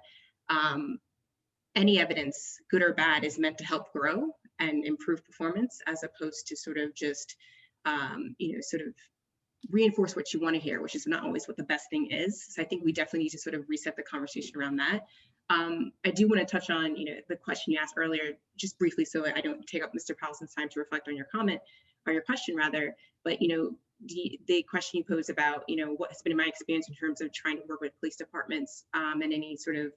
any evidence, good or bad, is meant to help grow and improve performance, as opposed to sort of just, sort of reinforce what you want to hear, which is not always what the best thing is. So I think we definitely need to sort of reset the conversation around that. I do want to touch on, the question you asked earlier, just briefly, so I don't take up Mr. Powelson's time to reflect on your comment, or your question rather, but, the question you posed about, what has been my experience in terms of trying to work with police departments and any sort of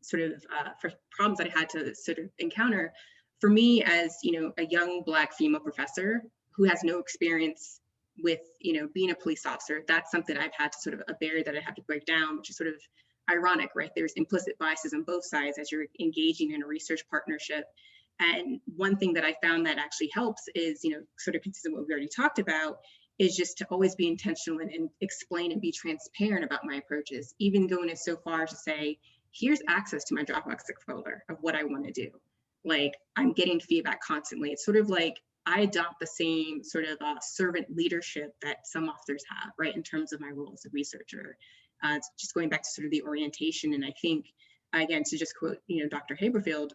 for problems that I had to sort of encounter. For me, as a young Black female professor who has no experience with being a police officer, that's something I've had to sort of a barrier that I have to break down, which is sort of ironic, right? There's implicit biases on both sides as you're engaging in a research partnership. And one thing that I found that actually helps is, sort of consistent with what we already talked about, is just to always be intentional and explain and be transparent about my approaches, even going as so far as to say, here's access to my Dropbox folder of what I want to do. Like, I'm getting feedback constantly. It's sort of like I adopt the same sort of servant leadership that some authors have, right, in terms of my role as a researcher. It's just going back to sort of the orientation. And I think, again, to just quote, Dr. Haberfeld,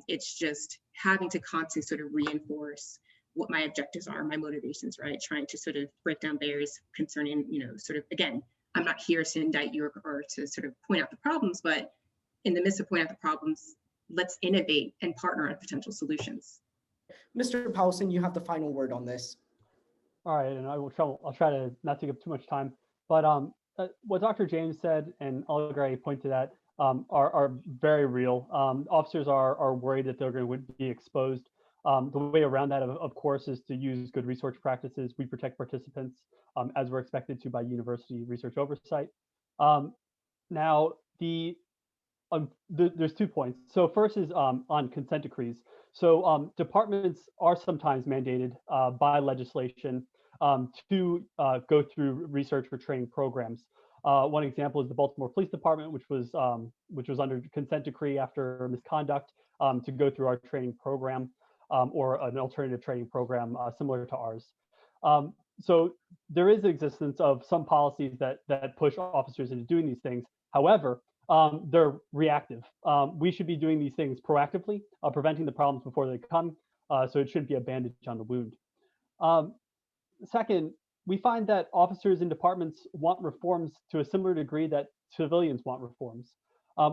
it's just having to constantly sort of reinforce what my objectives are, my motivations, right? Trying to sort of break down barriers concerning, sort of, again, I'm not here to indict you or to sort of point out the problems, but in the midst of pointing out the problems, let's innovate and partner on potential solutions. Mr. Powelson, you have the final word on this. All right, and I'll try to not take up too much time, but what Dr. James said and Olaghere pointed at are very real. Officers are worried that they're going to be exposed. The way around that, of course, is to use good research practices. We protect participants as we're expected to by university research oversight. Now, there's 2 points. So first is on consent decrees. So departments are sometimes mandated by legislation to go through research for training programs. One example is the Baltimore Police Department, which was under consent decree after misconduct to go through our training program or an alternative training program similar to ours. So there is the existence of some policies that push officers into doing these things. However, they're reactive. We should be doing these things proactively, preventing the problems before they come. So it shouldn't be a bandage on the wound. Second, we find that officers in departments want reforms to a similar degree that civilians want reforms.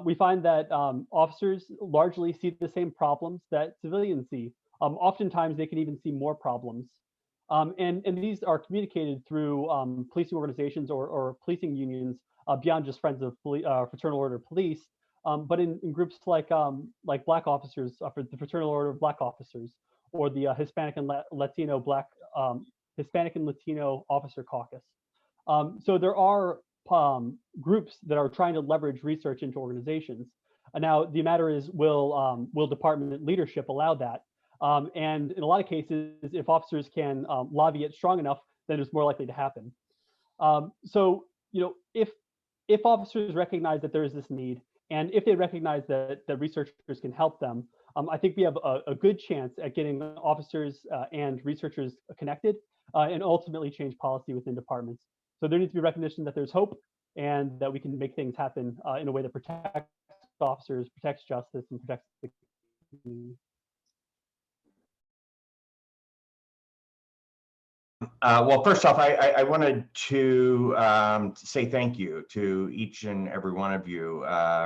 We find that officers largely see the same problems that civilians see. Oftentimes, they can even see more problems. And these are communicated through policing organizations or policing unions beyond just Friends of Fraternal Order Police, but in groups like Black officers, for the Fraternal Order of Black Officers, or the Hispanic and Latino Officer Caucus. So there are groups that are trying to leverage research into organizations. Now the matter is, will department leadership allow that? And in a lot of cases, if officers can lobby it strong enough, then it's more likely to happen. So if officers recognize that there is this need, and if they recognize that researchers can help them, I think we have a good chance at getting officers and researchers connected and ultimately change policy within departments. So there needs to be recognition that there's hope and that we can make things happen in a way that protects officers, protects justice, and protects the community. Well, first off, I wanted to say thank you to each and every one of you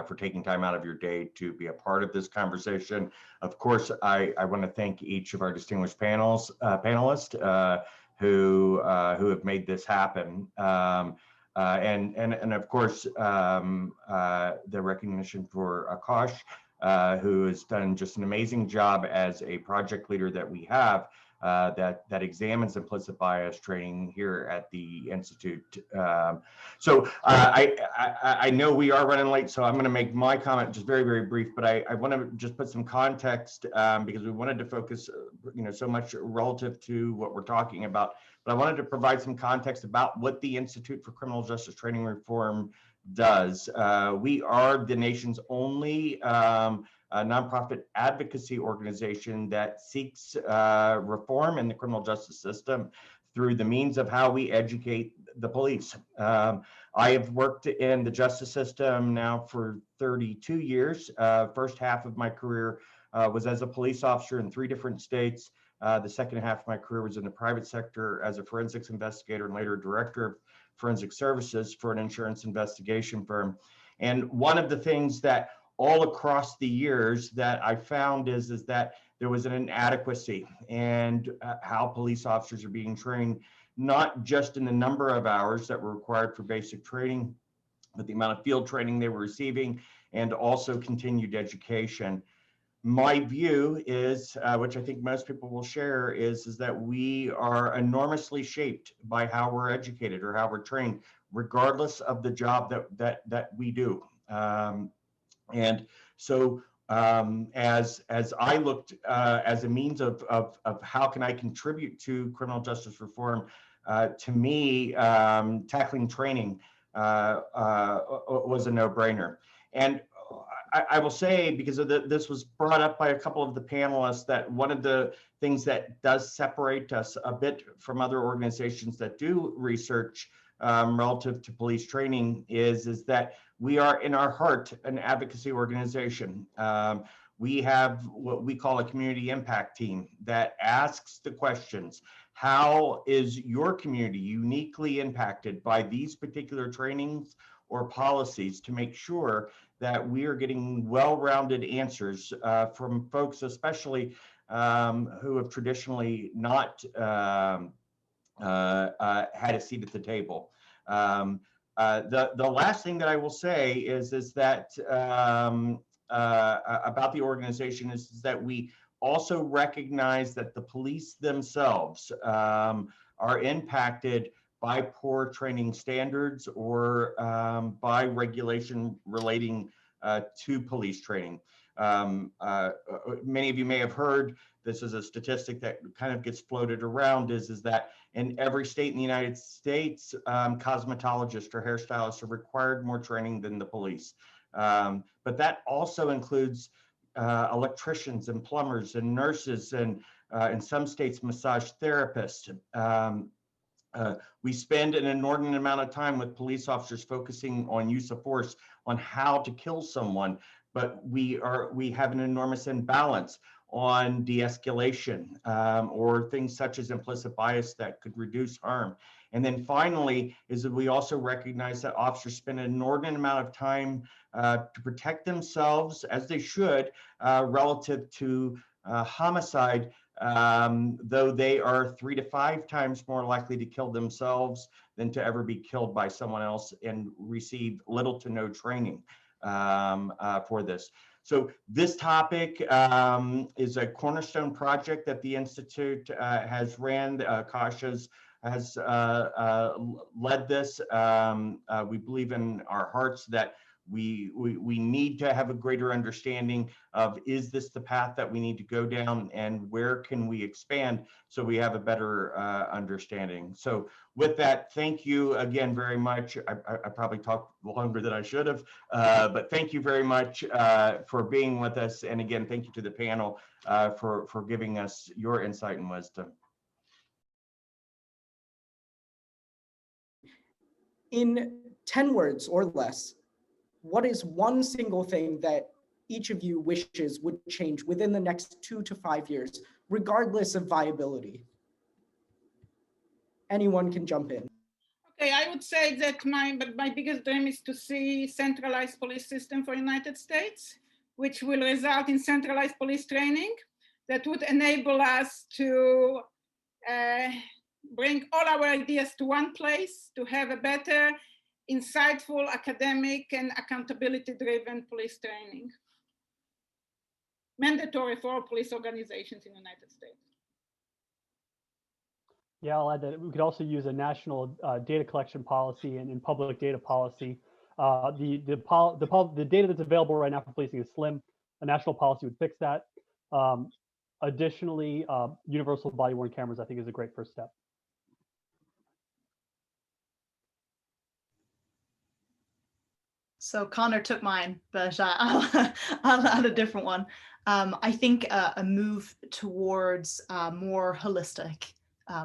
for taking time out of your day to be a part of this conversation. Of course, I want to thank each of our distinguished panelists who have made this happen. And of course, the recognition for Akash, who has done just an amazing job as a project leader that we have that examines implicit bias training here at the Institute. So I know we are running late, so I'm going to make my comment just very, very brief, but I want to just put some context because we wanted to focus, so much relative to what we're talking about, but I wanted to provide some context about what the Institute for Criminal Justice Training Reform does. We are the nation's only a nonprofit advocacy organization that seeks reform in the criminal justice system through the means of how we educate the police. I have worked in the justice system now for 32 years. First half of my career was as a police officer in 3 different states. The second half of my career was in the private sector as a forensics investigator and later director of forensic services for an insurance investigation firm. And one of the things that all across the years that I found is that there was an inadequacy and how police officers are being trained, not just in the number of hours that were required for basic training, but the amount of field training they were receiving and also continued education. My view is, which I think most people will share, is that we are enormously shaped by how we're educated or how we're trained, regardless of the job that we do. And so as I looked as a means of how can I contribute to criminal justice reform, to me, tackling training was a no-brainer. And I will say, because of this was brought up by a couple of the panelists, that one of the things that does separate us a bit from other organizations that do research relative to police training is that we are in our heart an advocacy organization. We have what we call a community impact team that asks the questions: how is your community uniquely impacted by these particular trainings or policies, to make sure that we are getting well-rounded answers from folks, especially who have traditionally not had a seat at the table. The last thing that I will say is that about the organization is that we also recognize that the police themselves are impacted by poor training standards or by regulation relating to police training. Many of you may have heard, this is a statistic that kind of gets floated around, is that in every state in the United States, cosmetologists or hairstylists are required more training than the police. But that also includes electricians and plumbers and nurses and in some states, massage therapists. We spend an inordinate amount of time with police officers focusing on use of force, on how to kill someone, but we have an enormous imbalance on de-escalation or things such as implicit bias that could reduce harm. And then finally is that we also recognize that officers spend an inordinate amount of time to protect themselves, as they should, relative to homicide, though they are 3 to 5 times more likely to kill themselves than to ever be killed by someone else and receive little to no training for this. So this topic is a cornerstone project that the Institute has ran. Kasia has led this. We believe in our hearts that we need to have a greater understanding of, is this the path that we need to go down, and where can we expand so we have a better understanding. So with that, thank you again very much. I probably talked longer than I should have, but thank you very much for being with us. And again, thank you to the panel for giving us your insight and wisdom. In 10 words or less, what is one single thing that each of you wishes would change within the next 2 to 5 years, regardless of viability? Anyone can jump in. Okay, I would say that my biggest dream is to see centralized police system for United States, which will result in centralized police training that would enable us to bring all our ideas to one place, to have a better, insightful, academic, and accountability-driven police training. Mandatory for all police organizations in the United States. Yeah, I'll add that we could also use a national data collection policy and public data policy. The data that's available right now for policing is slim. A national policy would fix that. Additionally, universal body-worn cameras, I think, is a great first step. So Connor took mine, but I'll add a different one. I think a move towards more holistic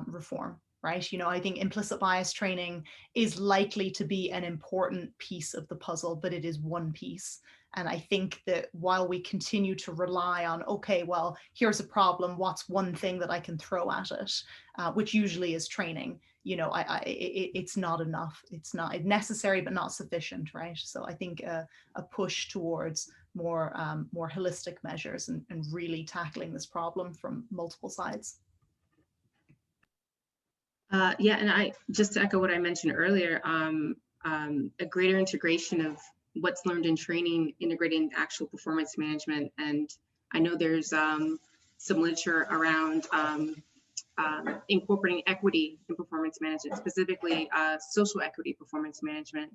reform, right? You know, I think implicit bias training is likely to be an important piece of the puzzle, but it is one piece. And I think that while we continue to rely on, okay, well, here's a problem, what's one thing that I can throw at it, which usually is training, you know, it's not enough. It's not necessary, but not sufficient, right? So I think a push towards more holistic measures and really tackling this problem from multiple sides. Yeah, and I just to echo what I mentioned earlier, a greater integration of what's learned in training, integrating actual performance management. And I know there's some literature around incorporating equity in performance management, specifically social equity performance management.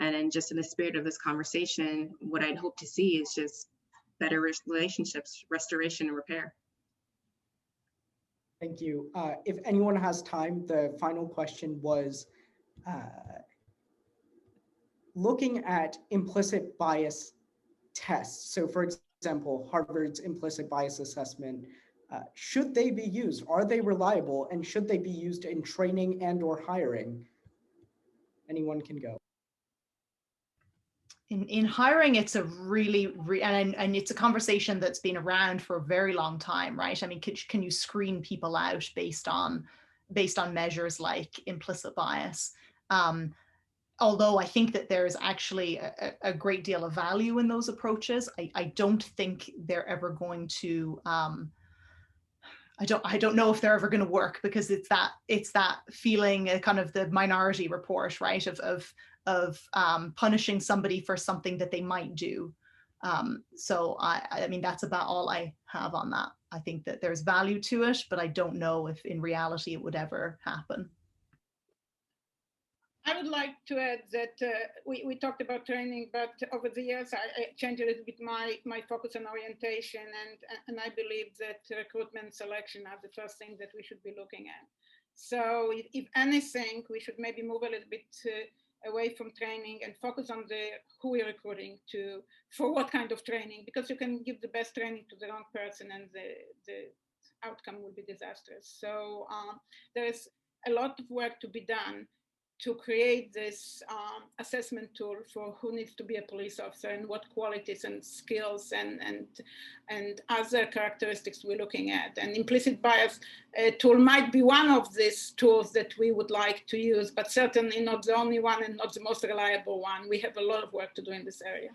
And then just in the spirit of this conversation, what I'd hope to see is just better relationships, restoration and repair. Thank you. If anyone has time, the final question was looking at implicit bias tests. So for example, Harvard's implicit bias assessment, should they be used? Are they reliable? And should they be used in training and or hiring? Anyone can go. In hiring, it's a really, and it's a conversation that's been around for a very long time, right? I mean, can you screen people out based on measures like implicit bias? Although I think that there is actually a great deal of value in those approaches, I don't think they're ever going to. I don't know if they're ever going to work, because it's that feeling, kind of the Minority Report, right? Of punishing somebody for something that they might do. So I mean, that's about all I have on that. I think that there's value to it, but I don't know if in reality it would ever happen. I would like to add that we talked about training, but over the years I changed a little bit my focus on orientation, and I believe that recruitment selection are the first thing that we should be looking at. So if anything, we should maybe move a little bit away from training and focus on who we're recruiting for what kind of training, because you can give the best training to the wrong person and the outcome will be disastrous. So there's a lot of work to be done to create this assessment tool for who needs to be a police officer and what qualities and skills and other characteristics we're looking at. And implicit bias tool might be one of these tools that we would like to use, but certainly not the only one and not the most reliable one. We have a lot of work to do in this area.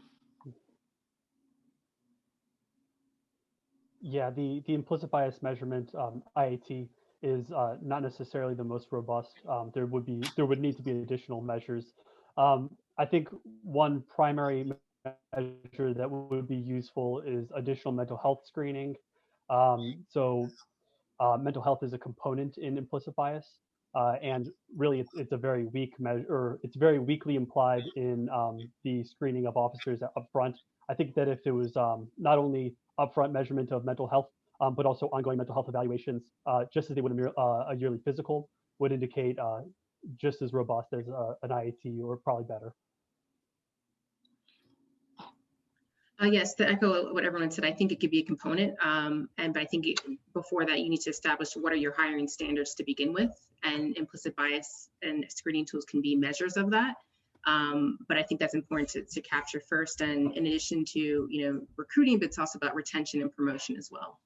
Yeah, the implicit bias measurement, IAT, is not necessarily the most robust. There would need to be additional measures. I think one primary measure that would be useful is additional mental health screening. So mental health is a component in implicit bias, and really it's a very weak measure, or it's very weakly implied in the screening of officers up front. I think that if it was not only upfront measurement of mental health, but also ongoing mental health evaluations, just as they would a yearly physical, would indicate just as robust as an IAT, or probably better. Yes, to echo what everyone said, I think it could be a component, but I think before that, you need to establish what are your hiring standards to begin with, and implicit bias and screening tools can be measures of that. But I think that's important to capture first, and in addition to recruiting, but it's also about retention and promotion as well.